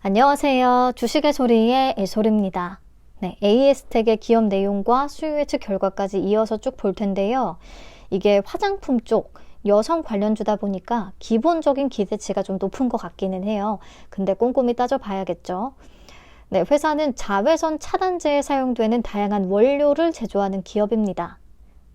안녕하세요. 주식의 소리의 애소리입니다. 네, AS텍의 기업 내용과 수요 예측 결과까지 이어서 쭉 볼 텐데요. 이게 화장품 쪽 여성 관련주다 보니까 기본적인 기대치가 좀 높은 것 같기는 해요. 근데 꼼꼼히 따져봐야겠죠. 네, 회사는 자외선 차단제에 사용되는 다양한 원료를 제조하는 기업입니다.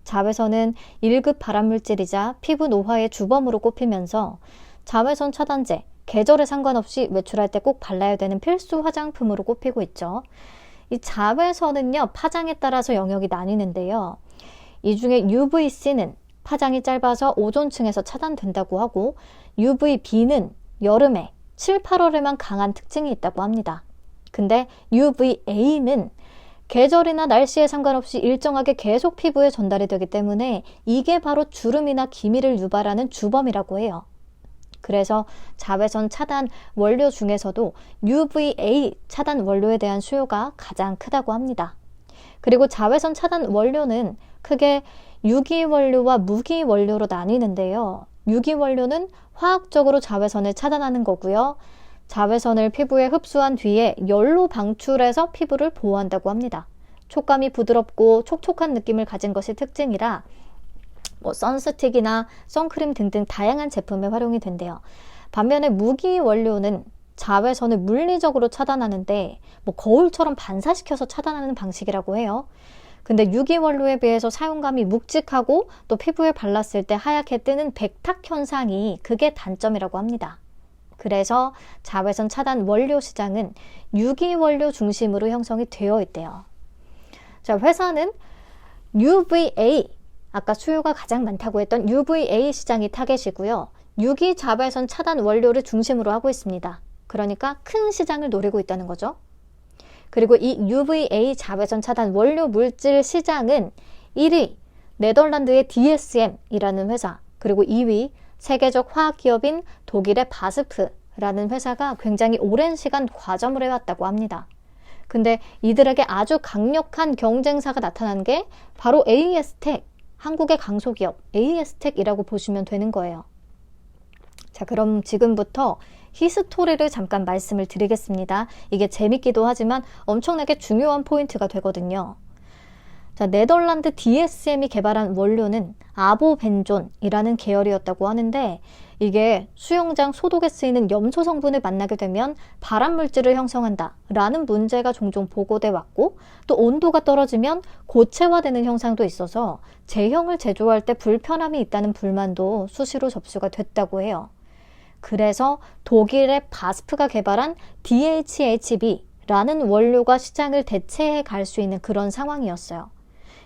자외선은 1급 발암물질이자 피부 노화의 주범으로 꼽히면서 자외선 차단제, 계절에 상관없이 외출할 때 꼭 발라야 되는 필수 화장품으로 꼽히고 있죠. 이 자외선은요, 파장에 따라서 영역이 나뉘는데요. 이 중에 UVC는 파장이 짧아서 오존층에서 차단된다고 하고, UVB는 여름에 7, 8월에만 강한 특징이 있다고 합니다. 근데 UVA는 계절이나 날씨에 상관없이 일정하게 계속 피부에 전달이 되기 때문에 이게 바로 주름이나 기미를 유발하는 주범이라고 해요. 그래서 자외선 차단 원료 중에서도 UVA 차단 원료에 대한 수요가 가장 크다고 합니다. 그리고 자외선 차단 원료는 크게 유기원료와 무기원료로 나뉘는데요. 유기원료는 화학적으로 자외선을 차단하는 거고요. 자외선을 피부에 흡수한 뒤에 열로 방출해서 피부를 보호한다고 합니다. 촉감이 부드럽고 촉촉한 느낌을 가진 것이 특징이라 선스틱이나 선크림 등등 다양한 제품에 활용이 된대요. 반면에 무기 원료는 자외선을 물리적으로 차단하는데 거울처럼 반사시켜서 차단하는 방식이라고 해요. 근데 유기 원료에 비해서 사용감이 묵직하고 또 피부에 발랐을 때 하얗게 뜨는 백탁 현상이 그게 단점이라고 합니다. 그래서 자외선 차단 원료 시장은 유기 원료 중심으로 형성이 되어 있대요. 자, 회사는 UVA, 아까 수요가 가장 많다고 했던 UVA 시장이 타겟이고요. 유기 자외선 차단 원료를 중심으로 하고 있습니다. 그러니까 큰 시장을 노리고 있다는 거죠. 그리고 이 UVA 자외선 차단 원료 물질 시장은 1위 네덜란드의 DSM이라는 회사, 그리고 2위 세계적 화학기업인 독일의 바스프라는 회사가 굉장히 오랜 시간 과점을 해왔다고 합니다. 근데 이들에게 아주 강력한 경쟁사가 나타난 게 바로 AS텍, 한국의 강소기업 AS텍이라고 보시면 되는 거예요. 자, 그럼 지금부터 히스토리를 잠깐 말씀을 드리겠습니다. 이게 재밌기도 하지만 엄청나게 중요한 포인트가 되거든요. 자, 네덜란드 DSM이 개발한 원료는 아보벤존이라는 계열이었다고 하는데 이게 수영장 소독에 쓰이는 염소 성분을 만나게 되면 발암물질을 형성한다 라는 문제가 종종 보고돼 왔고, 또 온도가 떨어지면 고체화되는 현상도 있어서 제형을 제조할 때 불편함이 있다는 불만도 수시로 접수가 됐다고 해요. 그래서 독일의 바스프가 개발한 DHHB라는 원료가 시장을 대체해 갈 수 있는 그런 상황이었어요.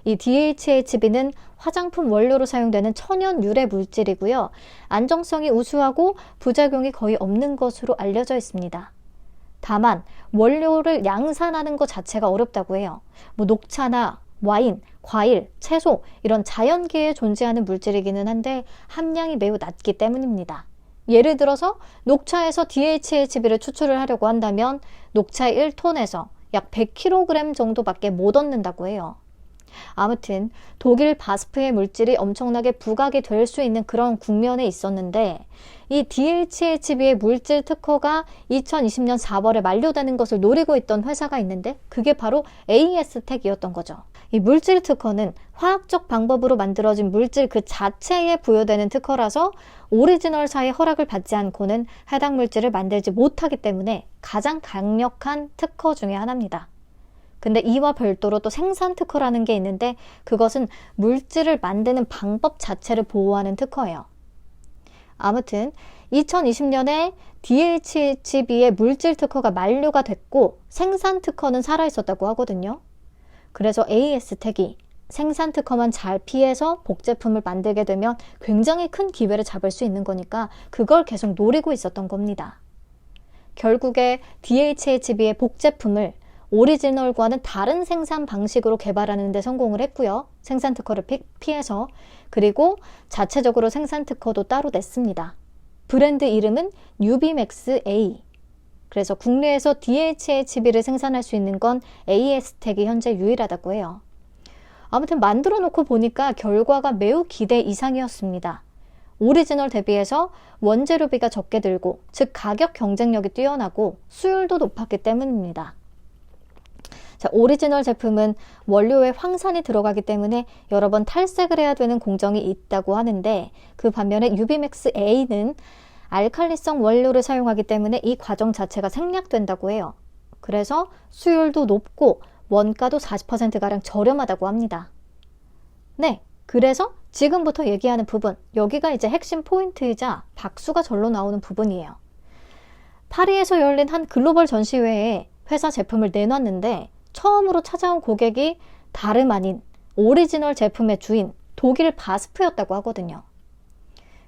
이 DHHB는 화장품 원료로 사용되는 천연 유래 물질이고요. 안정성이 우수하고 부작용이 거의 없는 것으로 알려져 있습니다. 다만 원료를 양산하는 것 자체가 어렵다고 해요. 녹차나 와인, 과일, 채소 이런 자연계에 존재하는 물질이기는 한데 함량이 매우 낮기 때문입니다. 예를 들어서 녹차에서 DHHB를 추출을 하려고 한다면 녹차 1톤에서 약 100kg 정도밖에 못 얻는다고 해요. 아무튼 독일 바스프의 물질이 엄청나게 부각이 될 수 있는 그런 국면에 있었는데 이 DHHB의 물질 특허가 2020년 4월에 만료되는 것을 노리고 있던 회사가 있는데 그게 바로 AS텍이었던 거죠. 이 물질 특허는 화학적 방법으로 만들어진 물질 그 자체에 부여되는 특허라서 오리지널사의 허락을 받지 않고는 해당 물질을 만들지 못하기 때문에 가장 강력한 특허 중에 하나입니다. 근데 이와 별도로 또 생산 특허라는 게 있는데 그것은 물질을 만드는 방법 자체를 보호하는 특허예요. 아무튼 2020년에 DHHB의 물질 특허가 만료가 됐고 생산 특허는 살아있었다고 하거든요. 그래서 AS텍이 생산 특허만 잘 피해서 복제품을 만들게 되면 굉장히 큰 기회를 잡을 수 있는 거니까 그걸 계속 노리고 있었던 겁니다. 결국에 DHHB의 복제품을 오리지널과는 다른 생산 방식으로 개발하는 데 성공을 했고요. 생산 특허를 피해서. 그리고 자체적으로 생산 특허도 따로 냈습니다. 브랜드 이름은 뉴비맥스 A. 그래서 국내에서 DHHB를 생산할 수 있는 건 AS텍이 현재 유일하다고 해요. 아무튼 만들어 놓고 보니까 결과가 매우 기대 이상이었습니다. 오리지널 대비해서 원재료비가 적게 들고, 즉 가격 경쟁력이 뛰어나고 수율도 높았기 때문입니다. 자, 오리지널 제품은 원료에 황산이 들어가기 때문에 여러 번 탈색을 해야 되는 공정이 있다고 하는데, 그 반면에 유비맥스 A는 알칼리성 원료를 사용하기 때문에 이 과정 자체가 생략된다고 해요. 그래서 수율도 높고 원가도 40%가량 저렴하다고 합니다. 네, 그래서 지금부터 얘기하는 부분, 여기가 이제 핵심 포인트이자 박수가 절로 나오는 부분이에요. 파리에서 열린 한 글로벌 전시회에 회사 제품을 내놨는데 처음으로 찾아온 고객이 다름 아닌 오리지널 제품의 주인 독일 바스프였다고 하거든요.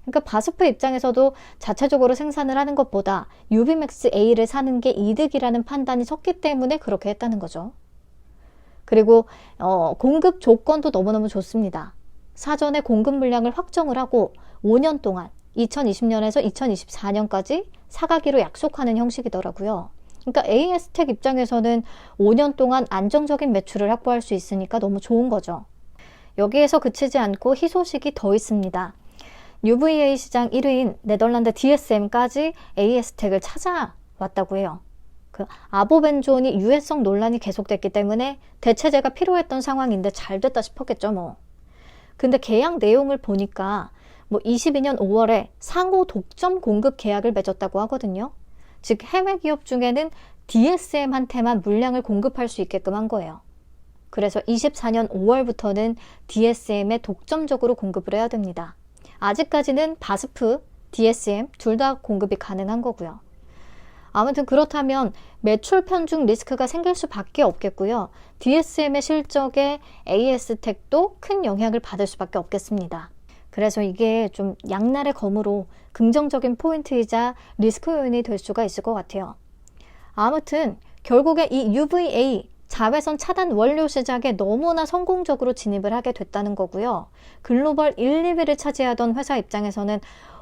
그러니까 바스프 입장에서도 자체적으로 생산을 하는 것보다 유비맥스 A를 사는 게 이득이라는 판단이 섰기 때문에 그렇게 했다는 거죠. 그리고 공급 조건도 너무너무 좋습니다. 사전에 공급 물량을 확정을 하고 5년 동안 2020년에서 2024년까지 사가기로 약속하는 형식이더라고요. 그러니까 AS텍 입장에서는 5년 동안 안정적인 매출을 확보할 수 있으니까 너무 좋은 거죠. 여기에서 그치지 않고 희소식이 더 있습니다. UVA 시장 1위인 네덜란드 DSM까지 AS텍을 찾아왔다고 해요. 그 아보벤존이 유해성 논란이 계속됐기 때문에 대체제가 필요했던 상황인데 잘 됐다 싶었겠죠, 뭐. 근데 계약 내용을 보니까 22년 5월에 상호 독점 공급 계약을 맺었다고 하거든요. 즉 해외 기업 중에는 DSM한테만 물량을 공급할 수 있게끔 한 거예요. 그래서 24년 5월부터는 DSM에 독점적으로 공급을 해야 됩니다. 아직까지는 바스프, DSM 둘 다 공급이 가능한 거고요. 아무튼 그렇다면 매출 편중 리스크가 생길 수밖에 없겠고요. DSM의 실적에 AS텍도 큰 영향을 받을 수밖에 없겠습니다. 그래서 이게 좀 양날의 검으로 긍정적인 포인트이자 리스크 요인이 될 수가 있을 것 같아요. 아무튼 결국에 이 UVA 자외선 차단 원료 시장에 너무나 성공적으로 진입을 하게 됐다는 거고요. 글로벌 1, 2위를 차지하던 회사 입장에서는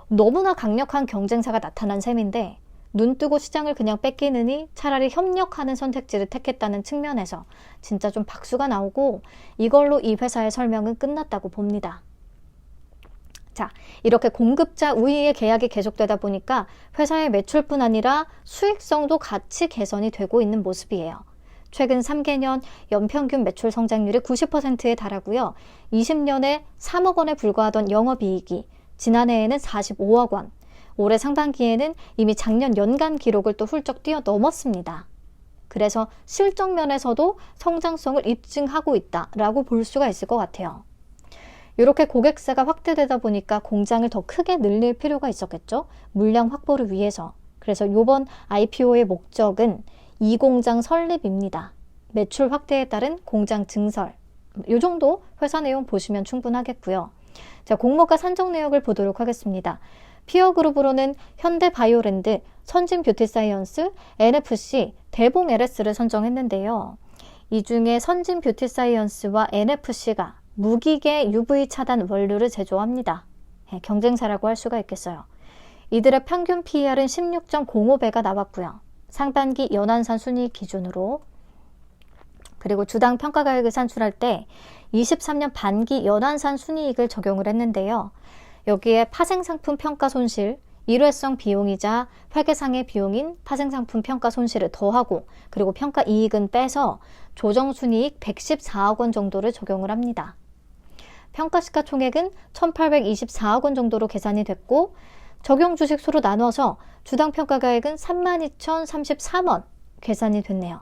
너무나 강력한 경쟁사가 나타난 셈인데 눈뜨고 시장을 그냥 뺏기느니 차라리 협력하는 선택지를 택했다는 측면에서 진짜 좀 박수가 나오고 이걸로 이 회사의 설명은 끝났다고 봅니다. 자, 이렇게 공급자 우위의 계약이 계속되다 보니까 회사의 매출뿐 아니라 수익성도 같이 개선이 되고 있는 모습이에요. 최근 3개년 연평균 매출 성장률이 90%에 달하고요. 20년에 3억 원에 불과하던 영업이익이 지난해에는 45억 원, 올해 상반기에는 이미 작년 연간 기록을 또 훌쩍 뛰어넘었습니다. 그래서 실적 면에서도 성장성을 입증하고 있다라고 볼 수가 있을 것 같아요. 이렇게 고객사가 확대되다 보니까 공장을 더 크게 늘릴 필요가 있었겠죠. 물량 확보를 위해서. 그래서 이번 IPO의 목적은 이 공장 설립입니다. 매출 확대에 따른 공장 증설. 이 정도 회사 내용 보시면 충분하겠고요. 자, 공모가 산정 내역을 보도록 하겠습니다. 피어그룹으로는 현대바이오랜드, 선진뷰티사이언스, NFC, 대봉 LS를 선정했는데요. 이 중에 선진뷰티사이언스와 NFC가 무기계 UV 차단 원료를 제조합니다. 경쟁사라고 할 수가 있겠어요. 이들의 평균 PER은 16.05배가 나왔고요. 상반기 연환산 순이익 기준으로. 그리고 주당 평가가액을 산출할 때 23년 반기 연환산 순이익을 적용을 했는데요. 여기에 파생상품 평가 손실, 일회성 비용이자 회계상의 비용인 파생상품 평가 손실을 더하고 그리고 평가 이익은 빼서 조정순이익 114억 원 정도를 적용을 합니다. 평가시가총액은 1,824억 원 정도로 계산이 됐고 적용 주식수로 나눠서 주당 평가가액은 32,033원 계산이 됐네요.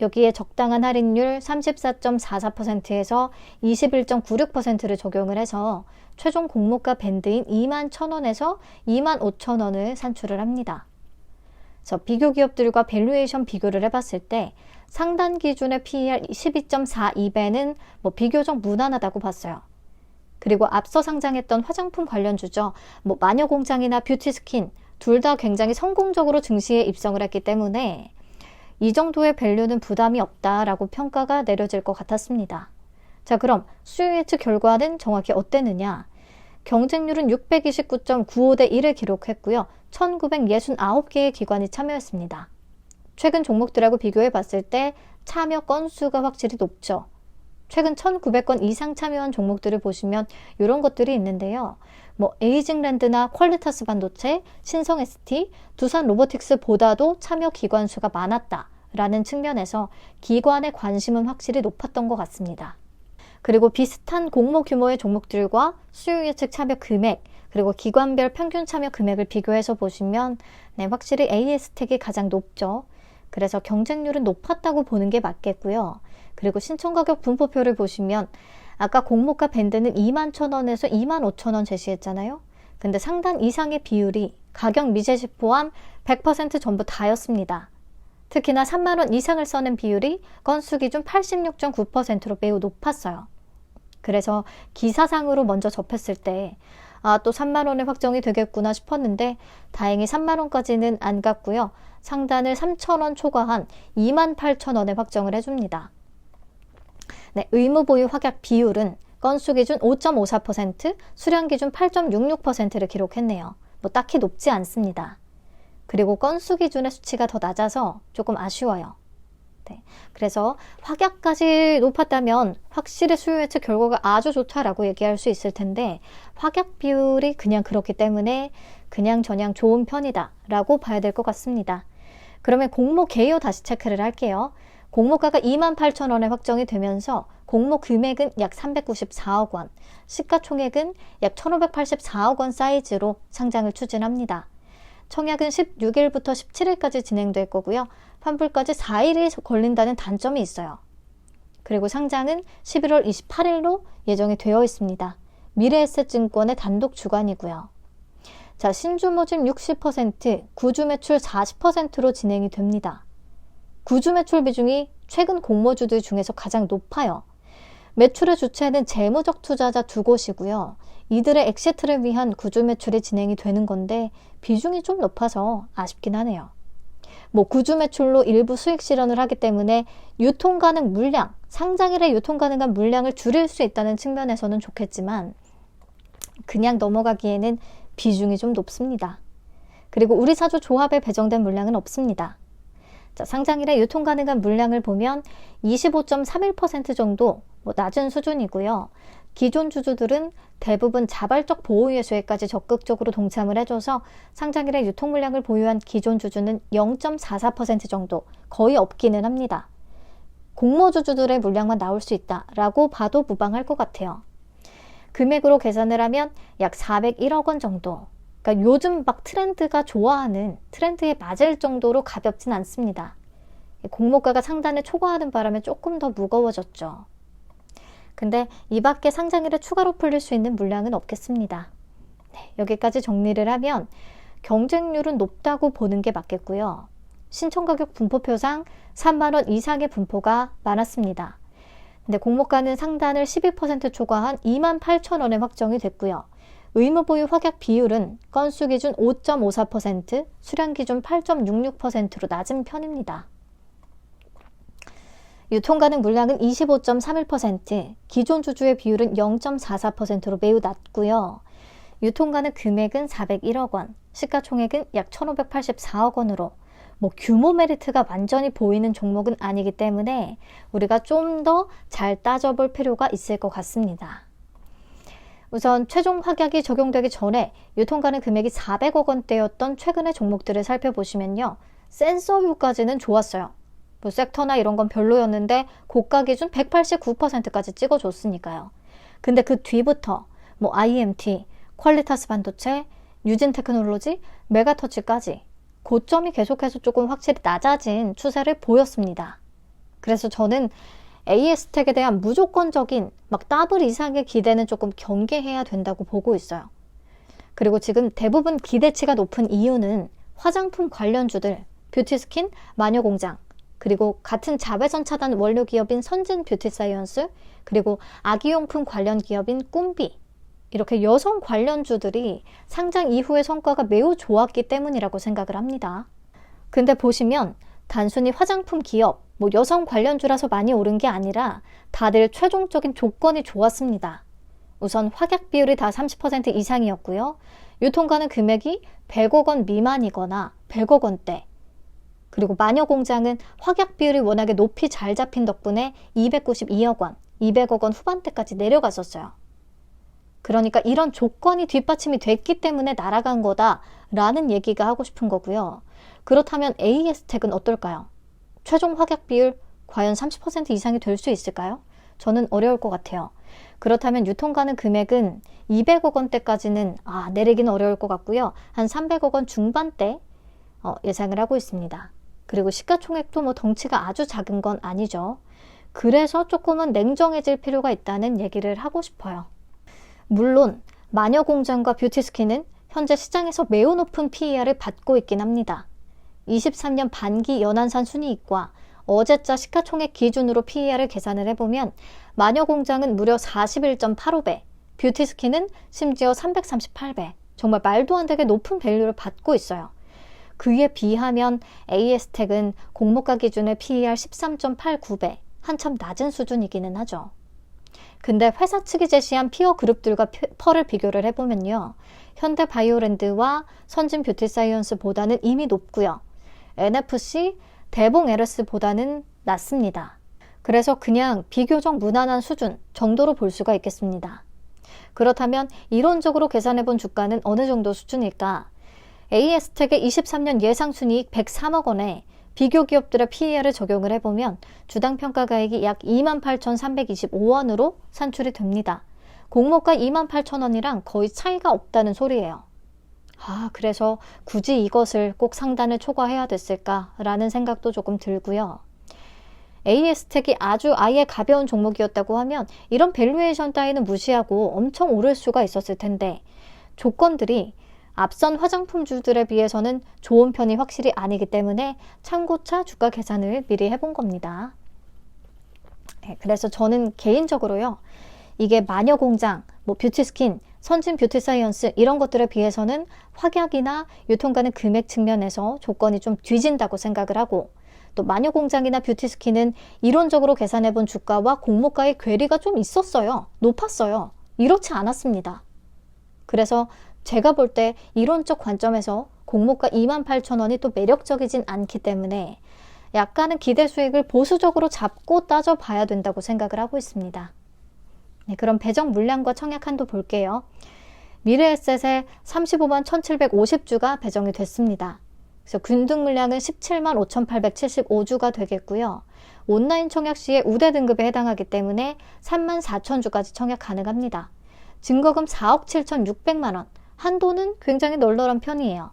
여기에 적당한 할인율 34.44%에서 21.96%를 적용을 해서 최종 공모가 밴드인 21,000원에서 25,000원을 산출을 합니다. 그래서 비교 기업들과 밸류에이션 비교를 해봤을 때 상단 기준의 PER 12.42배는 비교적 무난하다고 봤어요. 그리고 앞서 상장했던 화장품 관련주죠. 마녀공장이나 뷰티스킨 둘 다 굉장히 성공적으로 증시에 입성을 했기 때문에 이 정도의 밸류는 부담이 없다라고 평가가 내려질 것 같았습니다. 자, 그럼 수요 예측 결과는 정확히 어땠느냐? 경쟁률은 629.95대 1을 기록했고요. 1969개의 기관이 참여했습니다. 최근 종목들하고 비교해 봤을 때 참여 건수가 확실히 높죠. 최근 1,900건 이상 참여한 종목들을 보시면 이런 것들이 있는데요. 에이징랜드나 퀄리타스 반도체, 신성 ST, 두산 로보틱스보다도 참여 기관 수가 많았다라는 측면에서 기관의 관심은 확실히 높았던 것 같습니다. 그리고 비슷한 공모 규모의 종목들과 수요 예측 참여 금액, 그리고 기관별 평균 참여 금액을 비교해서 보시면 확실히 AS텍이 가장 높죠. 그래서 경쟁률은 높았다고 보는 게 맞겠고요. 그리고 신청가격 분포표를 보시면 아까 공모가 밴드는 21,000원에서 25,000원 제시했잖아요. 근데 상단 이상의 비율이 가격 미제시 포함 100% 전부 다였습니다. 특히나 3만원 이상을 써는 비율이 건수 기준 86.9%로 매우 높았어요. 그래서 기사상으로 먼저 접했을 때 또 3만원에 확정이 되겠구나 싶었는데 다행히 3만원까지는 안 갔고요. 상단을 3,000원 초과한 28,000원에 확정을 해줍니다. 의무 보유 확약 비율은 건수 기준 5.54%, 수량 기준 8.66%를 기록했네요. 딱히 높지 않습니다. 그리고 건수 기준의 수치가 더 낮아서 조금 아쉬워요. 그래서 확약까지 높았다면 확실히 수요 예측 결과가 아주 좋다라고 얘기할 수 있을 텐데 확약 비율이 그냥 그렇기 때문에 그냥 저냥 좋은 편이다 라고 봐야 될 것 같습니다. 그러면 공모 개요 다시 체크를 할게요. 공모가가 28,000원에 확정이 되면서 공모 금액은 약 394억 원, 시가총액은 약 1,584억 원 사이즈로 상장을 추진합니다. 청약은 16일부터 17일까지 진행될 거고요. 환불까지 4일이 걸린다는 단점이 있어요. 그리고 상장은 11월 28일로 예정이 되어 있습니다. 미래에셋증권의 단독 주관이고요. 자, 신주 모집 60%, 구주 매출 40%로 진행이 됩니다. 구주 매출 비중이 최근 공모주들 중에서 가장 높아요. 매출의 주체는 재무적 투자자 두 곳이고요. 이들의 엑시트를 위한 구주 매출이 진행이 되는 건데 비중이 좀 높아서 아쉽긴 하네요. 구주 매출로 일부 수익 실현을 하기 때문에 유통 가능 물량, 상장일에 유통 가능한 물량을 줄일 수 있다는 측면에서는 좋겠지만 그냥 넘어가기에는 비중이 좀 높습니다. 그리고 우리사주 조합에 배정된 물량은 없습니다. 자, 상장일에 유통 가능한 물량을 보면 25.31% 정도 낮은 수준이고요. 기존 주주들은 대부분 자발적 보호예수에까지 적극적으로 동참을 해줘서 상장일에 유통 물량을 보유한 기존 주주는 0.44% 정도 거의 없기는 합니다. 공모주주들의 물량만 나올 수 있다라고 봐도 무방할 것 같아요. 금액으로 계산을 하면 약 401억 원 정도. 그러니까 요즘 트렌드가 좋아하는 트렌드에 맞을 정도로 가볍진 않습니다. 공모가가 상단을 초과하는 바람에 조금 더 무거워졌죠. 근데 이 밖에 상장일에 추가로 풀릴 수 있는 물량은 없겠습니다. 여기까지 정리를 하면 경쟁률은 높다고 보는 게 맞겠고요. 신청가격 분포표상 3만원 이상의 분포가 많았습니다. 근데 공모가는 상단을 12% 초과한 28,000원에 확정이 됐고요. 의무보유 확약 비율은 건수 기준 5.54%, 수량 기준 8.66%로 낮은 편입니다. 유통 가능 물량은 25.31%, 기존 주주의 비율은 0.44%로 매우 낮고요. 유통 가능 금액은 401억 원, 시가총액은 약 1,584억 원으로 규모 메리트가 완전히 보이는 종목은 아니기 때문에 우리가 좀 더 잘 따져볼 필요가 있을 것 같습니다. 우선 최종 확약이 적용되기 전에 유통 가능 금액이 400억 원대였던 최근의 종목들을 살펴보시면요. 센서유까지는 좋았어요. 섹터나 이런 건 별로였는데 고가 기준 189%까지 찍어줬으니까요. 근데 그 뒤부터 IMT, 퀄리타스 반도체, 유진 테크놀로지, 메가터치까지 고점이 계속해서 조금 확실히 낮아진 추세를 보였습니다. 그래서 저는 AS텍에 대한 무조건적인 더블 이상의 기대는 조금 경계해야 된다고 보고 있어요. 그리고 지금 대부분 기대치가 높은 이유는 화장품 관련주들, 뷰티스킨, 마녀공장, 그리고 같은 자외선 차단 원료 기업인 선진 뷰티사이언스, 그리고 아기용품 관련 기업인 꿈비, 이렇게 여성 관련주들이 상장 이후의 성과가 매우 좋았기 때문이라고 생각을 합니다. 근데 보시면 단순히 화장품 기업, 여성 관련주라서 많이 오른 게 아니라 다들 최종적인 조건이 좋았습니다. 우선 확약 비율이 다 30% 이상이었고요. 유통 가능 금액이 100억 원 미만이거나 100억 원대. 그리고 마녀공장은 확약 비율이 워낙에 높이 잘 잡힌 덕분에 292억 원, 200억 원 후반대까지 내려갔었어요. 그러니까 이런 조건이 뒷받침이 됐기 때문에 날아간 거다라는 얘기가 하고 싶은 거고요. 그렇다면 AS택은 어떨까요? 최종 확약 비율 과연 30% 이상이 될 수 있을까요? 저는 어려울 것 같아요. 그렇다면 유통 가능 금액은 200억 원대까지는 내리기는 어려울 것 같고요. 한 300억 원 중반대 예상을 하고 있습니다. 그리고 시가총액도 덩치가 아주 작은 건 아니죠. 그래서 조금은 냉정해질 필요가 있다는 얘기를 하고 싶어요. 물론 마녀공장과 뷰티스킨은 현재 시장에서 매우 높은 PER을 받고 있긴 합니다. 23년 반기 연안산 순이익과 어제자 시가총액 기준으로 PER을 계산을 해보면 마녀공장은 무려 41.85배, 뷰티스킨은 심지어 338배, 정말 말도 안 되게 높은 밸류를 받고 있어요. 그에 비하면 AS택은 공모가 기준의 PER 13.89배, 한참 낮은 수준이기는 하죠. 근데 회사 측이 제시한 피어 그룹들과 펄을 비교를 해보면요. 현대바이오랜드와 선진뷰티사이언스보다는 이미 높고요. NFC, 대봉 LS보다는 낮습니다. 그래서 그냥 비교적 무난한 수준 정도로 볼 수가 있겠습니다. 그렇다면 이론적으로 계산해본 주가는 어느 정도 수준일까? AS택의 23년 예상순이익 103억 원에 비교 기업들의 PER을 적용을 해보면 주당 평가가액이 약 28,325원으로 산출이 됩니다. 공모가 28,000원이랑 거의 차이가 없다는 소리예요. 그래서 굳이 이것을 꼭 상단을 초과해야 됐을까라는 생각도 조금 들고요. AS택이 아예 가벼운 종목이었다고 하면 이런 밸류에이션 따위는 무시하고 엄청 오를 수가 있었을 텐데 조건들이 앞선 화장품주들에 비해서는 좋은 편이 확실히 아니기 때문에 참고차 주가 계산을 미리 해본 겁니다. 그래서 저는 개인적으로요. 이게 마녀공장, 뷰티스킨, 선진뷰티사이언스 이런 것들에 비해서는 확약이나 유통 가능 금액 측면에서 조건이 좀 뒤진다고 생각을 하고 또 마녀공장이나 뷰티스킨은 이론적으로 계산해본 주가와 공모가의 괴리가 좀 있었어요. 높았어요. 이렇지 않았습니다. 그래서 제가 볼 때 이론적 관점에서 공모가 28,000원이 또 매력적이진 않기 때문에 약간은 기대 수익을 보수적으로 잡고 따져봐야 된다고 생각을 하고 있습니다. 그럼 배정 물량과 청약 한도 볼게요. 미래에셋에 35만 1750주가 배정이 됐습니다. 그래서 균등 물량은 17만 5875주가 되겠고요. 온라인 청약 시에 우대 등급에 해당하기 때문에 3만 4천주까지 청약 가능합니다. 증거금 4억 7,600만원, 한도는 굉장히 널널한 편이에요.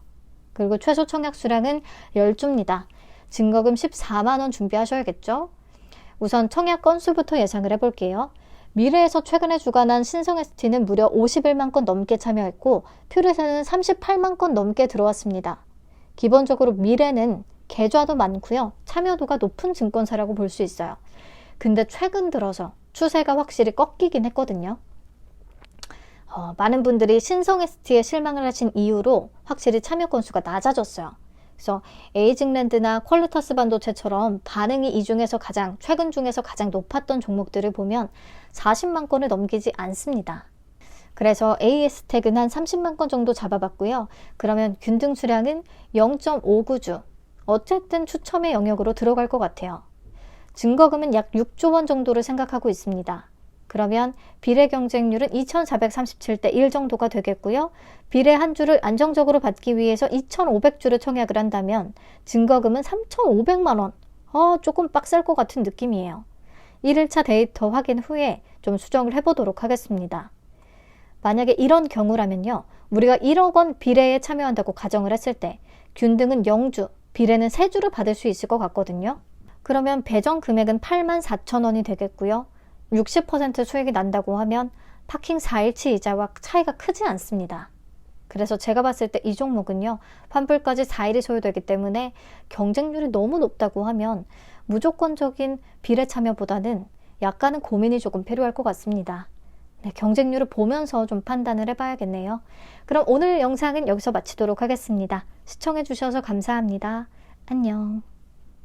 그리고 최소 청약 수량은 10주입니다. 증거금 14만원 준비하셔야겠죠? 우선 청약 건수부터 예상을 해볼게요. 미래에서 최근에 주관한 신성 ST는 무려 51만 건 넘게 참여했고 퓨렛에는 38만 건 넘게 들어왔습니다. 기본적으로 미래는 계좌도 많고요. 참여도가 높은 증권사라고 볼 수 있어요. 근데 최근 들어서 추세가 확실히 꺾이긴 했거든요. 많은 분들이 신성 ST에 실망을 하신 이후로 확실히 참여 건수가 낮아졌어요. 그래서 에이징랜드나 퀄리터스 반도체처럼 반응이 이 중에서 최근 중에서 가장 높았던 종목들을 보면 40만 건을 넘기지 않습니다. 그래서 AS택은 한 30만 건 정도 잡아봤고요. 그러면 균등 수량은 0.59주. 어쨌든 추첨의 영역으로 들어갈 것 같아요. 증거금은 약 6조 원 정도를 생각하고 있습니다. 그러면 비례 경쟁률은 2,437대 1 정도가 되겠고요. 비례 한 주를 안정적으로 받기 위해서 2,500주를 청약을 한다면 증거금은 3,500만 원. 조금 빡셀 것 같은 느낌이에요. 1일차 데이터 확인 후에 좀 수정을 해보도록 하겠습니다. 만약에 이런 경우라면요. 우리가 1억 원 비례에 참여한다고 가정을 했을 때 균등은 0주, 비례는 3주를 받을 수 있을 것 같거든요. 그러면 배정 금액은 8만 4천 원이 되겠고요. 60% 수익이 난다고 하면 파킹 4일치 이자와 차이가 크지 않습니다. 그래서 제가 봤을 때 이 종목은요. 환불까지 4일이 소요되기 때문에 경쟁률이 너무 높다고 하면 무조건적인 비례 참여보다는 약간은 고민이 조금 필요할 것 같습니다. 경쟁률을 보면서 좀 판단을 해봐야겠네요. 그럼 오늘 영상은 여기서 마치도록 하겠습니다. 시청해주셔서 감사합니다. 안녕.